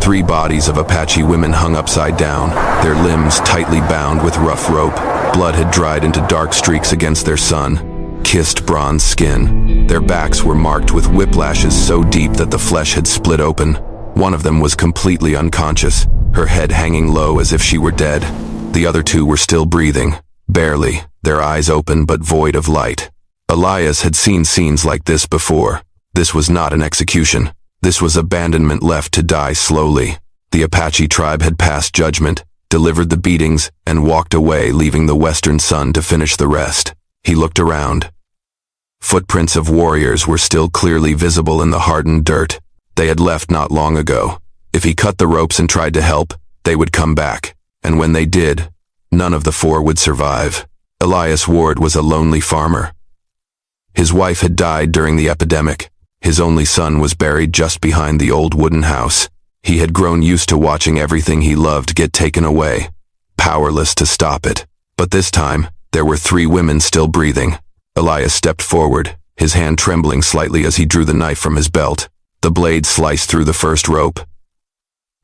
Three bodies of Apache women hung upside down, their limbs tightly bound with rough rope. Blood had dried into dark streaks against their sun-kissed bronze skin. Their backs were marked with whiplashes so deep that the flesh had split open. One of them was completely unconscious, her head hanging low as if she were dead. The other two were still breathing, barely, their eyes open but void of light. Elias had seen scenes like this before. This was not an execution. This was abandonment left to die slowly. The Apache tribe had passed judgment, delivered the beatings, and walked away, leaving the western sun to finish the rest. He looked around. Footprints of warriors were still clearly visible in the hardened dirt. They had left not long ago. If he cut the ropes and tried to help, they would come back. And when they did, none of the four would survive. Elias Ward was a lonely farmer. His wife had died during the epidemic. His only son was buried just behind the old wooden house. He had grown used to watching everything he loved get taken away, powerless to stop it. But this time, there were three women still breathing. Elias stepped forward, his hand trembling slightly as he drew the knife from his belt. The blade sliced through the first rope.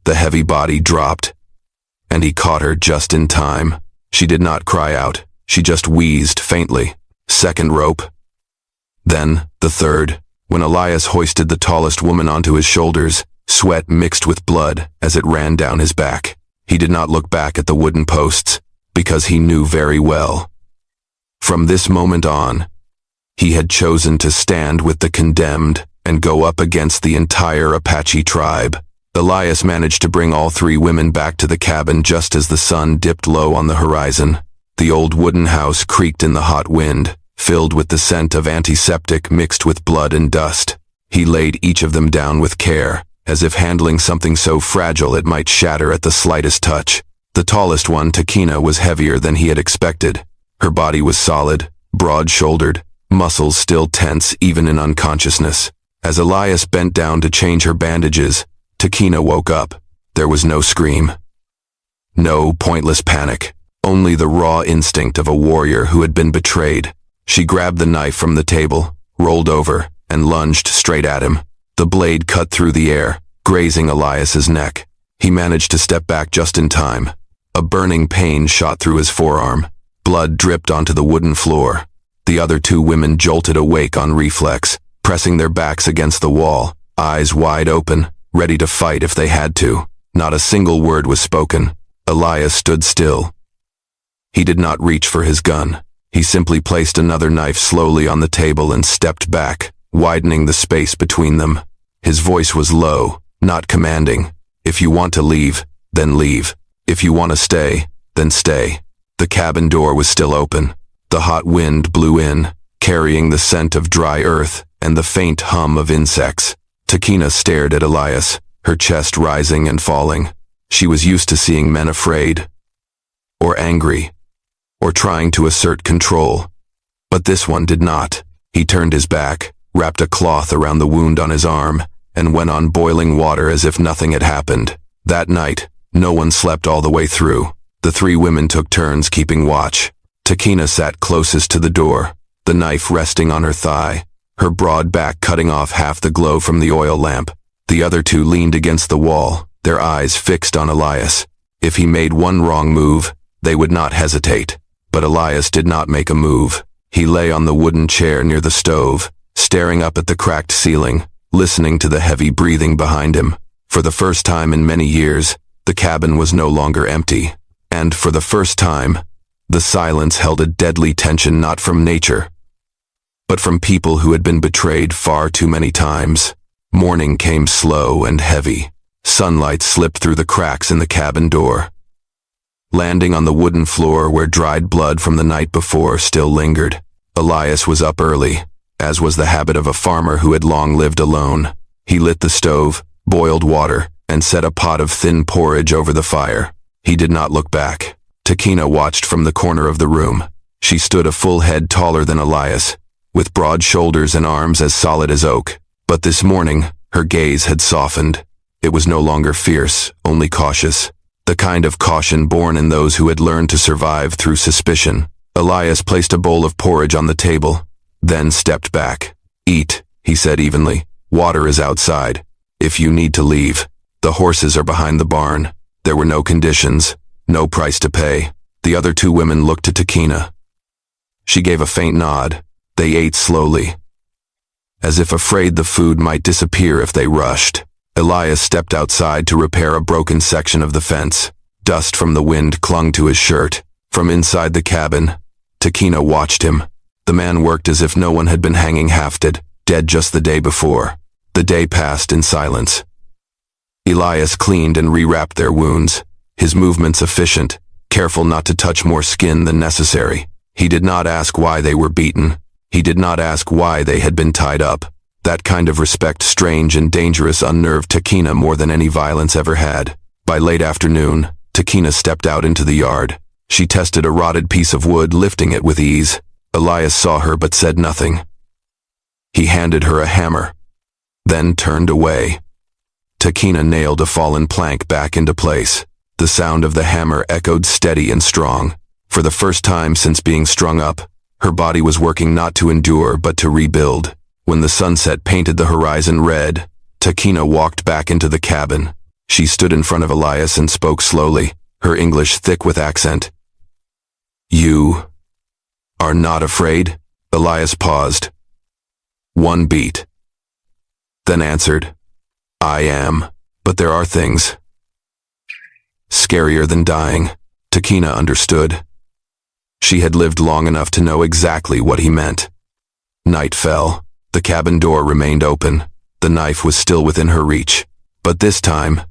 The heavy body dropped, and he caught her just in time. She did not cry out. She just wheezed faintly. Second rope. Then, the third. When Elias hoisted the tallest woman onto his shoulders, sweat mixed with blood as it ran down his back. He did not look back at the wooden posts, because he knew very well. From this moment on, he had chosen to stand with the condemned and go up against the entire Apache tribe. Elias managed to bring all three women back to the cabin just as the sun dipped low on the horizon. The old wooden house creaked in the hot wind, filled with the scent of antiseptic mixed with blood and dust. He laid each of them down with care, as if handling something so fragile it might shatter at the slightest touch. The tallest one, Takina, was heavier than he had expected. Her body was solid, broad-shouldered, muscles still tense even in unconsciousness. As Elias bent down to change her bandages, Takina woke up. There was no scream. No pointless panic, only the raw instinct of a warrior who had been betrayed. She grabbed the knife from the table, rolled over, and lunged straight at him. The blade cut through the air, grazing Elias's neck. He managed to step back just in time. A burning pain shot through his forearm. Blood dripped onto the wooden floor. The other two women jolted awake on reflex, pressing their backs against the wall, eyes wide open, ready to fight if they had to. Not a single word was spoken. Elias stood still. He did not reach for his gun. He simply placed another knife slowly on the table and stepped back, widening the space between them. His voice was low, not commanding. If you want to leave, then leave. If you want to stay, then stay. The cabin door was still open. The hot wind blew in, carrying the scent of dry earth and the faint hum of insects. Takina stared at Elias, her chest rising and falling. She was used to seeing men afraid, or angry, or trying to assert control. But this one did not. He turned his back, wrapped a cloth around the wound on his arm, and went on boiling water as if nothing had happened. That night, no one slept all the way through. The three women took turns keeping watch. Takina sat closest to the door, the knife resting on her thigh, her broad back cutting off half the glow from the oil lamp. The other two leaned against the wall, their eyes fixed on Elias. If he made one wrong move, they would not hesitate. But Elias did not make a move. He lay on the wooden chair near the stove, staring up at the cracked ceiling, listening to the heavy breathing behind him. For the first time in many years, the cabin was no longer empty. And for the first time, the silence held a deadly tension not from nature, but from people who had been betrayed far too many times. Morning came slow and heavy. Sunlight slipped through the cracks in the cabin door, landing on the wooden floor where dried blood from the night before still lingered. Elias was up early, as was the habit of a farmer who had long lived alone. He lit the stove, boiled water, and set a pot of thin porridge over the fire. He did not look back. Takina watched from the corner of the room. She stood a full head taller than Elias, with broad shoulders and arms as solid as oak. But this morning, her gaze had softened. It was no longer fierce, only cautious. The kind of caution born in those who had learned to survive through suspicion. Elias placed a bowl of porridge on the table, then stepped back. "Eat," he said evenly. "Water is outside. If you need to leave, The horses are behind the barn. There were no conditions, no price to pay. The other two women looked to Takina. She gave a faint nod. They ate slowly, as if afraid the food might disappear if they rushed. Elias stepped outside to repair a broken section of the fence. Dust from the wind clung to his shirt. From inside the cabin, Takina watched him. The man worked as if no one had been hanging hafted, dead just the day before. The day passed in silence. Elias cleaned and rewrapped their wounds, his movements efficient, careful not to touch more skin than necessary. He did not ask why they were beaten. He did not ask why they had been tied up. That kind of respect, strange and dangerous, unnerved Takina more than any violence ever had. By late afternoon, Takina stepped out into the yard. She tested a rotted piece of wood, lifting it with ease. Elias saw her but said nothing. He handed her a hammer, then turned away. Takina nailed a fallen plank back into place. The sound of the hammer echoed steady and strong. For the first time since being strung up, her body was working not to endure but to rebuild. When the sunset painted the horizon red, Takina walked back into the cabin. She stood in front of Elias and spoke slowly, her English thick with accent. "You are not afraid?" Elias paused. One beat. Then answered, "I am, but there are things scarier than dying." Takina understood. She had lived long enough to know exactly what he meant. Night fell. The cabin door remained open. The knife was still within her reach. But this time,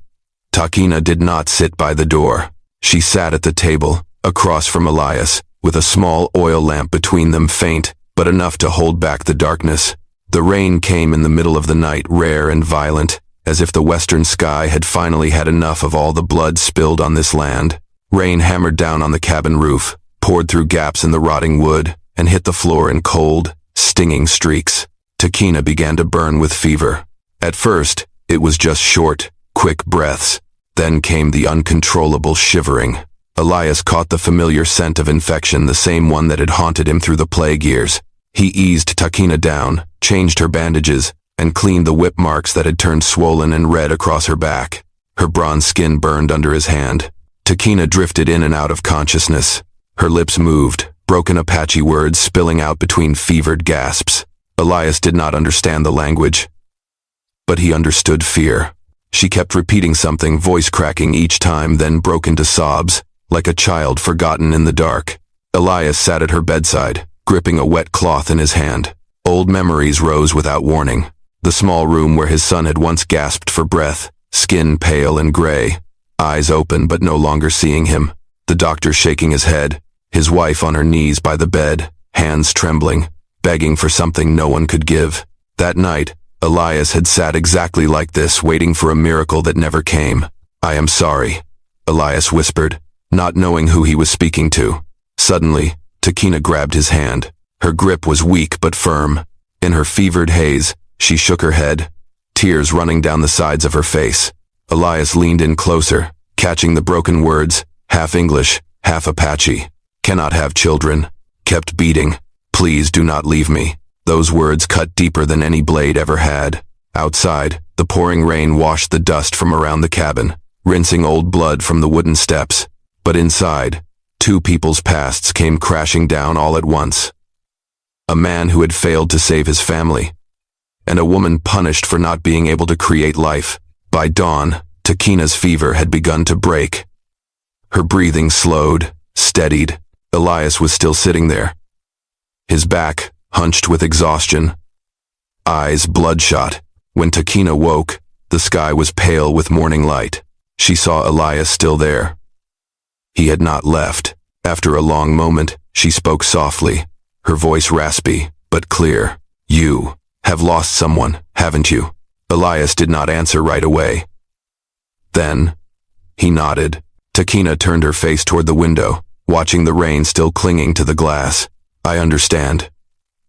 Takina did not sit by the door. She sat at the table, across from Elias, with a small oil lamp between them, faint, but enough to hold back the darkness. The rain came in the middle of the night, rare and violent, as if the western sky had finally had enough of all the blood spilled on this land. Rain hammered down on the cabin roof, poured through gaps in the rotting wood, and hit the floor in cold, stinging streaks. Takina began to burn with fever. At first, it was just short, quick breaths. Then came the uncontrollable shivering. Elias caught the familiar scent of infection, the same one that had haunted him through the plague years. He eased Takina down, changed her bandages, and cleaned the whip marks that had turned swollen and red across her back. Her bronze skin burned under his hand. Takina drifted in and out of consciousness. Her lips moved, broken Apache words spilling out between fevered gasps. Elias did not understand the language, but he understood fear. She kept repeating something, voice cracking each time, then broke into sobs, like a child forgotten in the dark. Elias sat at her bedside, gripping a wet cloth in his hand. Old memories rose without warning. The small room where his son had once gasped for breath, skin pale and gray, eyes open but no longer seeing him. The doctor shaking his head, his wife on her knees by the bed, hands trembling, begging for something no one could give. That night, Elias had sat exactly like this, waiting for a miracle that never came. "I am sorry," Elias whispered, not knowing who he was speaking to. Suddenly, Takina grabbed his hand. Her grip was weak but firm. In her fevered haze, she shook her head, tears running down the sides of her face. Elias leaned in closer, catching the broken words, half English, half Apache. "Cannot have children." Kept beating. "Please do not leave me." Those words cut deeper than any blade ever had. Outside, the pouring rain washed the dust from around the cabin, rinsing old blood from the wooden steps. But inside, two people's pasts came crashing down all at once. A man who had failed to save his family, and a woman punished for not being able to create life. By dawn, Takina's fever had begun to break. Her breathing slowed, steadied. Elias was still sitting there, his back hunched with exhaustion, eyes bloodshot. When Takina woke, the sky was pale with morning light. She saw Elias still there. He had not left. After a long moment, she spoke softly, her voice raspy, but clear. "You have lost someone, haven't you?" Elias did not answer right away. Then, he nodded. Takina turned her face toward the window, watching the rain still clinging to the glass. "I understand,"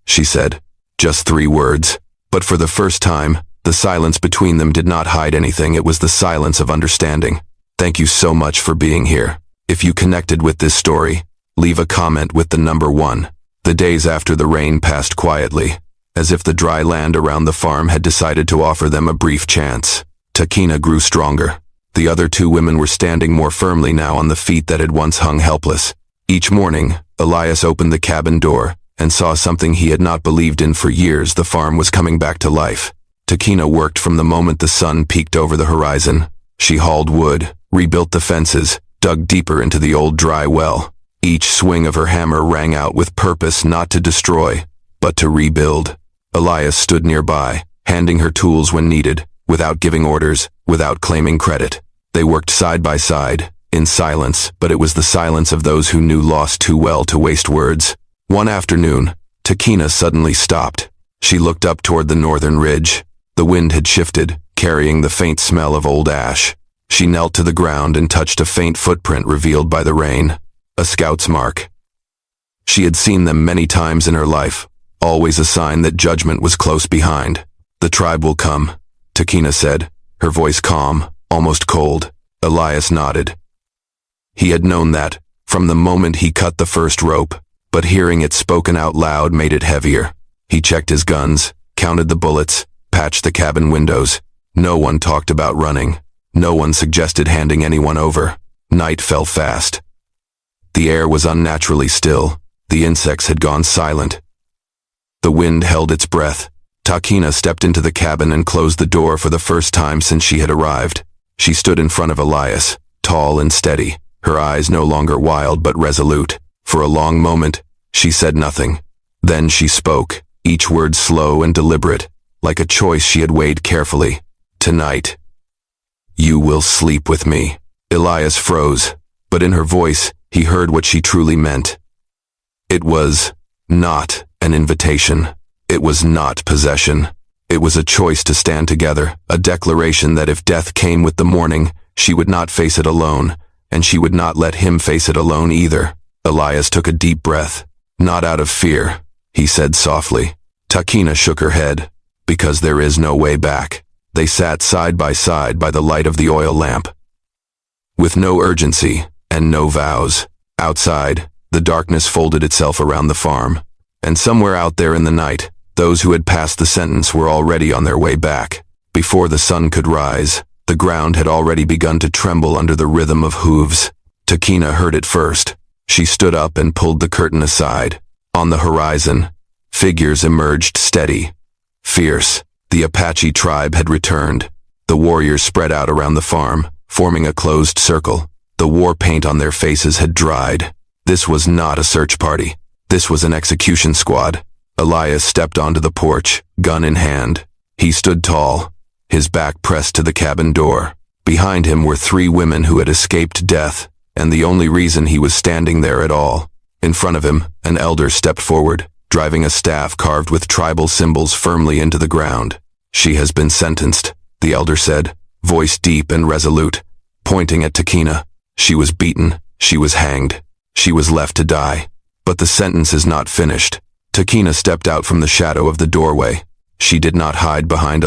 she said. Just 3 words. But for the first time, the silence between them did not hide anything. It was the silence of understanding. "Thank you so much for being here. If you connected with this story, leave a comment with the number 1. The days after the rain passed quietly, as if the dry land around the farm had decided to offer them a brief chance. Takina grew stronger. The other two women were standing more firmly now on the feet that had once hung helpless. Each morning, Elias opened the cabin door and saw something he had not believed in for years. The farm was coming back to life. Takina worked from the moment the sun peeked over the horizon. She hauled wood, rebuilt the fences, dug deeper into the old dry well. Each swing of her hammer rang out with purpose, not to destroy, but to rebuild. Elias stood nearby, handing her tools when needed, without giving orders, without claiming credit. They worked side by side, in silence, but it was the silence of those who knew loss too well to waste words. One afternoon, Takina suddenly stopped. She looked up toward the northern ridge. The wind had shifted, carrying the faint smell of old ash. She knelt to the ground and touched a faint footprint revealed by the rain. A scout's mark. She had seen them many times in her life, always a sign that judgment was close behind. "The tribe will come," Takina said, her voice calm, almost cold. Elias nodded. He had known that, from the moment he cut the first rope, but hearing it spoken out loud made it heavier. He checked his guns, counted the bullets, patched the cabin windows. No one talked about running. No one suggested handing anyone over. Night fell fast. The air was unnaturally still. The insects had gone silent. The wind held its breath. Takina stepped into the cabin and closed the door for the first time since she had arrived. She stood in front of Elias, tall and steady, her eyes no longer wild but resolute. For a long moment, she said nothing. Then she spoke, each word slow and deliberate, like a choice she had weighed carefully. "Tonight, you will sleep with me." Elias froze, but in her voice, he heard what she truly meant. It was not an invitation. It was not possession. It was a choice to stand together, a declaration that if death came with the morning, she would not face it alone, and she would not let him face it alone either. Elias took a deep breath. "Not out of fear," he said softly. Takina shook her head. "Because there is no way back." They sat side by the light of the oil lamp. With no urgency, and no vows. Outside, the darkness folded itself around the farm. And somewhere out there in the night, those who had passed the sentence were already on their way back. Before the sun could rise, the ground had already begun to tremble under the rhythm of hooves. Takina heard it first. She stood up and pulled the curtain aside. On the horizon, figures emerged steady, fierce. The Apache tribe had returned. The warriors spread out around the farm, forming a closed circle. The war paint on their faces had dried. This was not a search party. This was an execution squad. Elias stepped onto the porch, gun in hand. He stood tall, his back pressed to the cabin door. Behind him were three women who had escaped death, and the only reason he was standing there at all. In front of him, an elder stepped forward, driving a staff carved with tribal symbols firmly into the ground. "She has been sentenced," the elder said, voice deep and resolute, pointing at Takina. "She was beaten, she was hanged, she was left to die. But the sentence is not finished." Takina stepped out from the shadow of the doorway. She did not hide behind